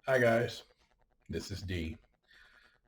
Hi guys, this is D.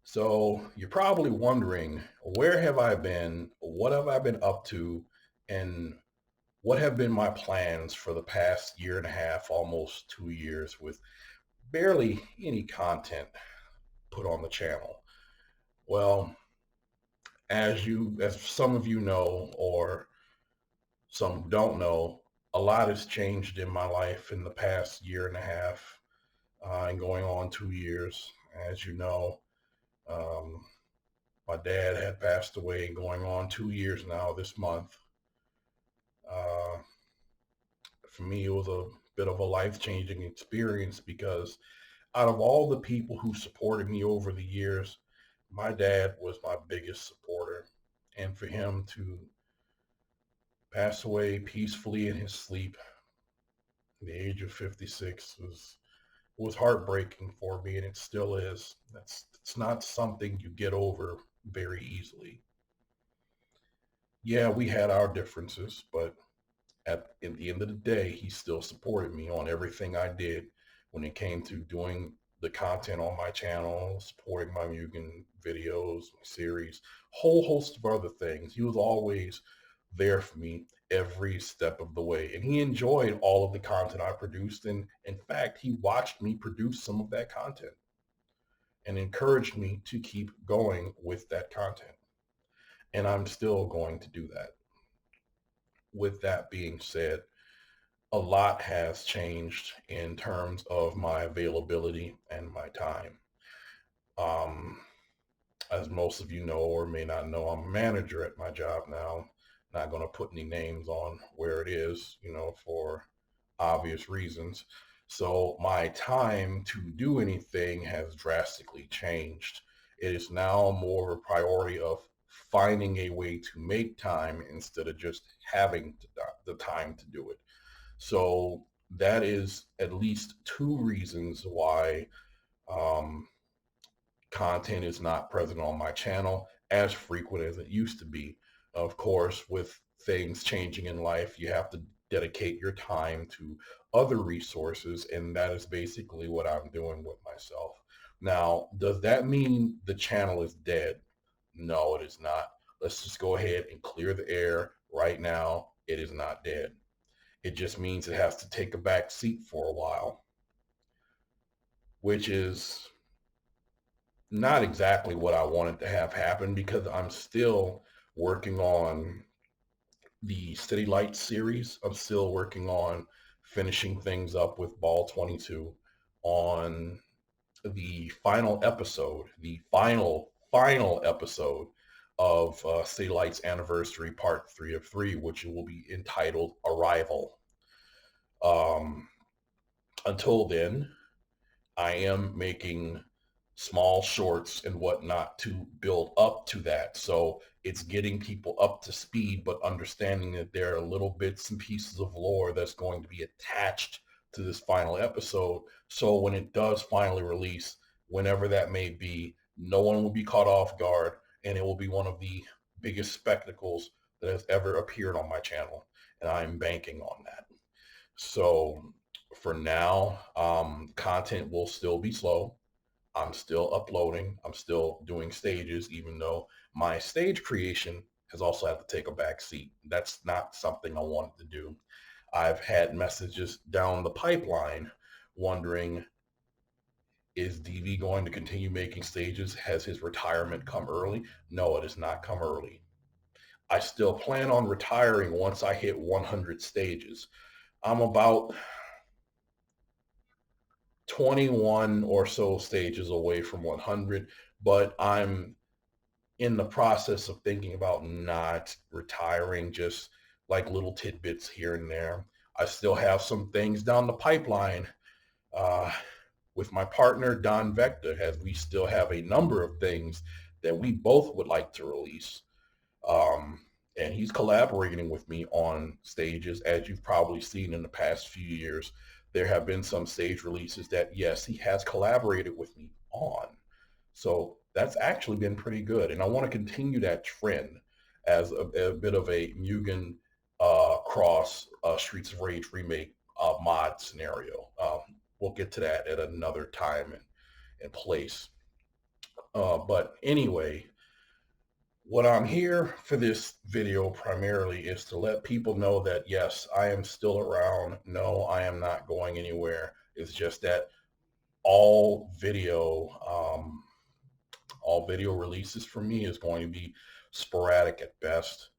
So you're probably wondering, where have I been? What have I been up to? And what have been my plans for the past year and a half, almost 2 years, with barely any content put on the channel? Well, as some of you know, or some don't know, a lot has changed in my life in the past year and a half, and going on 2 years. As you know, um, my dad had passed away going on 2 years now this month. Uh, for me, it was a bit of a life-changing experience because out of all the people who supported me over the years, my dad was my biggest supporter. And for him to pass away peacefully in his sleep at the age of 56 was heartbreaking for me, and it still is. It's not something you get over very easily. Yeah, we had our differences, but at the end of the day, he still supported me on everything I did when it came to doing the content on my channel, supporting my Mugen videos, my series, whole host of other things. He was always there for me every step of the way. And he enjoyed all of the content I produced. And in fact, he watched me produce some of that content and encouraged me to keep going with that content. And I'm still going to do that. With that being said, a lot has changed in terms of my availability and my time. Um, as most of you know or may not know, I'm a manager at my job now. Not going to put any names on where it is, for obvious reasons. So my time to do anything has drastically changed. It is now more of a priority of finding a way to make time instead of just having the time to do it. So that is at least two reasons why um, content is not present on my channel as frequent as it used to be. Of course, with things changing in life, you have to dedicate your time to other resources, and that is basically what I'm doing with myself. Now, does that mean the channel is dead? No, it is not. Let's just go ahead and clear the air right now. It is not dead. It just means it has to take a back seat for a while, which is not exactly what I wanted to have happen because I'm still working on the City Lights series. I'm still working on finishing things up with Ball 22 on the final episode, the final episode of City Lights Anniversary Part 3 of 3, which will be entitled Arrival. Um, until then, I am making small shorts and whatnot to build up to that. So it's getting people up to speed, but understanding that there are little bits and pieces of lore that's going to be attached to this final episode. So when it does finally release, whenever that may be, no one will be caught off guard, and it will be one of the biggest spectacles that has ever appeared on my channel. And I'm banking on that. So for now, content will still be slow. I'm still uploading. I'm still doing stages, even though my stage creation has also had to take a back seat. That's not something I wanted to do. I've had messages down the pipeline wondering, is DV going to continue making stages? Has his retirement come early? No, it has not come early. I still plan on retiring once I hit 100 stages. I'm about 21 or so stages away from 100, but I'm in the process of thinking about not retiring, just like little tidbits here and there. I still have some things down the pipeline uh, with my partner, Don Vector, as we still have a number of things that we both would like to release. Um, and he's collaborating with me on stages, as you've probably seen in the past few years. There have been some stage releases that, yes, he has collaborated with me on. So that's actually been pretty good. And I want to continue that trend as a bit of a Mugen cross Streets of Rage remake mod scenario. we'll get to that at another time and place. But anyway, what I'm here for this video primarily is to let people know that yes, I am still around. No, I am not going anywhere. It's just that all video, all video releases for me is going to be sporadic at best.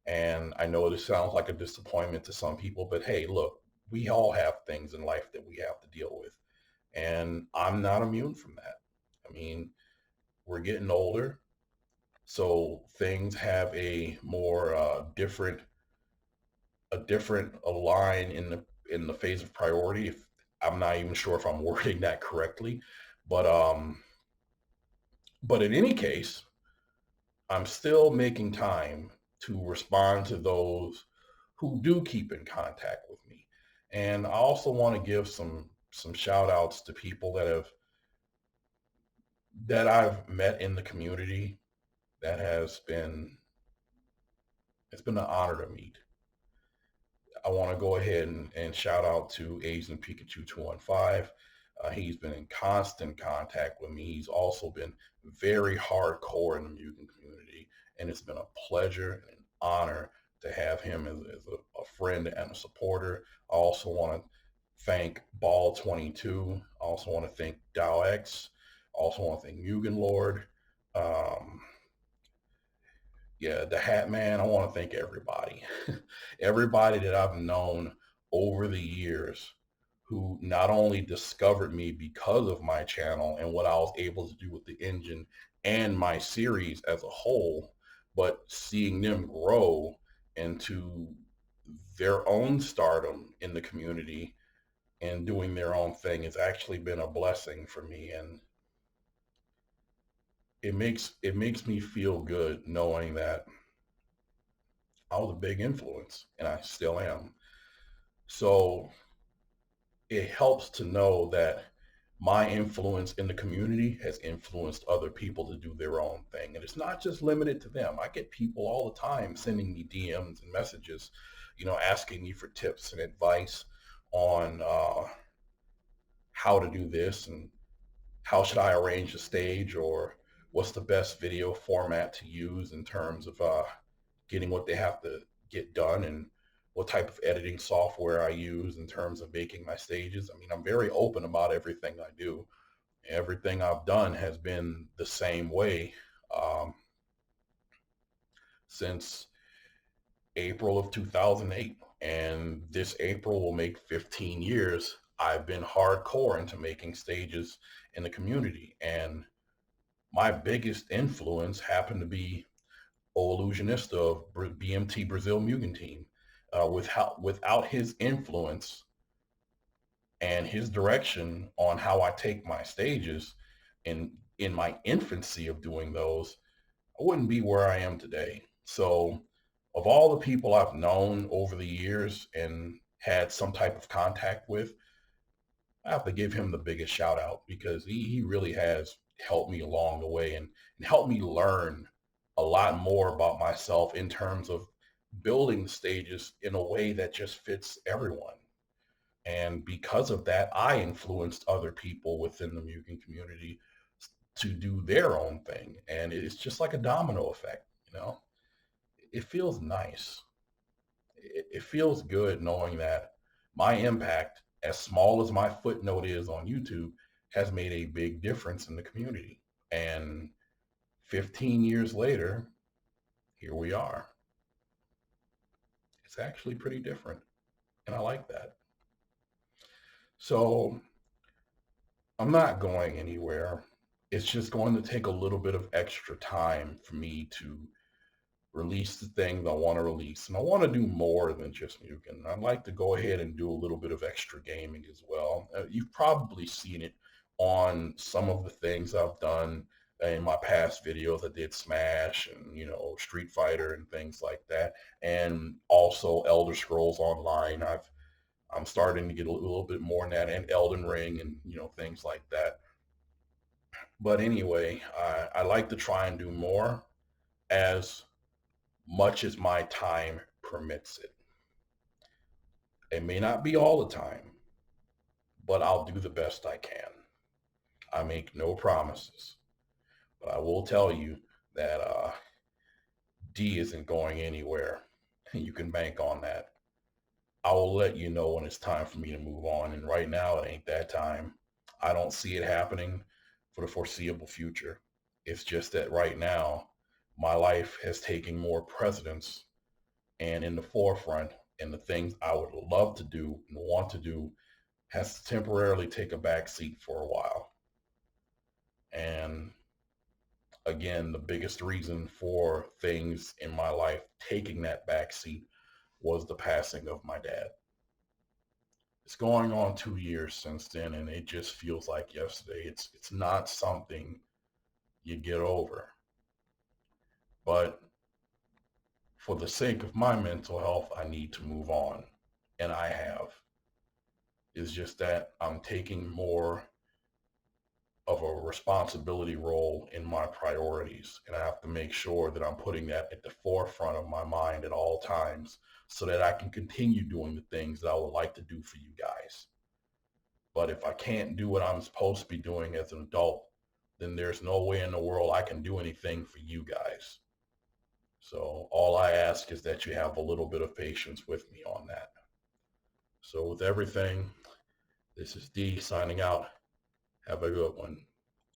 And I know this sounds like a disappointment to some people, but hey, look, we all have things in life that we have to deal with. And I'm not immune from that. I mean, we're getting older, so things have a more different line in the phase of priority. If I'm not even sure if I'm wording that correctly, but but in any case, I'm still making time to respond to those who do keep in contact with me. And I also want to give some shout outs to people that I've met in the community that has been it's been an honor to meet. I want to go ahead and shout out to Asian Pikachu 215. He's been in constant contact with me. He's also been very hardcore in the Mugen community, and it's been a pleasure and an honor to have him as a friend and a supporter. I also want to thank Ball 22. I also want to thank Dow X. I also want to thank Mugen Lord. Um, yeah, the Hat Man, I want to thank everybody. Everybody that I've known over the years who not only discovered me because of my channel and what I was able to do with the engine and my series as a whole, but seeing them grow into their own stardom in the community and doing their own thing has actually been a blessing for me. And it makes me feel good knowing that I was a big influence, and I still am. So it helps to know that my influence in the community has influenced other people to do their own thing. And it's not just limited to them. I get people all the time sending me DMs and messages, asking me for tips and advice on how to do this and how should I arrange the stage, or what's the best video format to use in terms of getting what they have to get done, and what type of editing software I use in terms of making my stages. I mean, I'm very open about everything I do. Everything I've done has been the same way um, since April of 2008. And this April will make 15 years. I've been hardcore into making stages in the community. And my biggest influence happened to be O Illusionista of BMT Brazil Mugen Team. Without his influence and his direction on how I take my stages in my infancy of doing those, I wouldn't be where I am today. So of all the people I've known over the years and had some type of contact with, I have to give him the biggest shout out because he really has helped me along the way and helped me learn a lot more about myself in terms of building the stages in a way that just fits everyone. And because of that, I influenced other people within the Mugen community to do their own thing. And it's just like a domino effect, you know? It feels nice. It feels good knowing that my impact, as small as my footnote is on YouTube, has made a big difference in the community. And 15 years later, here we are. It's actually pretty different. And I like that. So I'm not going anywhere. It's just going to take a little bit of extra time for me to release the things I want to release. And I want to do more than just Mugen. I'd like to go ahead and do a little bit of extra gaming as well. You've probably seen it on some of the things I've done in my past videos. I did Smash and, Street Fighter and things like that. And also Elder Scrolls Online. I'm starting to get a little bit more in that, and Elden Ring and, things like that. But anyway, I like to try and do more as much as my time permits it. It may not be all the time, but I'll do the best I can. I make no promises, but I will tell you that D isn't going anywhere. You can bank on that. I will let you know when it's time for me to move on. And right now, it ain't that time. I don't see it happening for the foreseeable future. It's just that right now, my life has taken more precedence and in the forefront, and the things I would love to do and want to do has to temporarily take a back seat for a while. And again, the biggest reason for things in my life taking that back seat was the passing of my dad. It's going on 2 years since then, and it just feels like yesterday. It's not something you get over. But for the sake of my mental health, I need to move on. And I have. It's just that I'm taking more of a responsibility role in my priorities. And I have to make sure that I'm putting that at the forefront of my mind at all times so that I can continue doing the things that I would like to do for you guys. But if I can't do what I'm supposed to be doing as an adult, then there's no way in the world I can do anything for you guys. So all I ask is that you have a little bit of patience with me on that. So with everything, this is D signing out. Have a good one.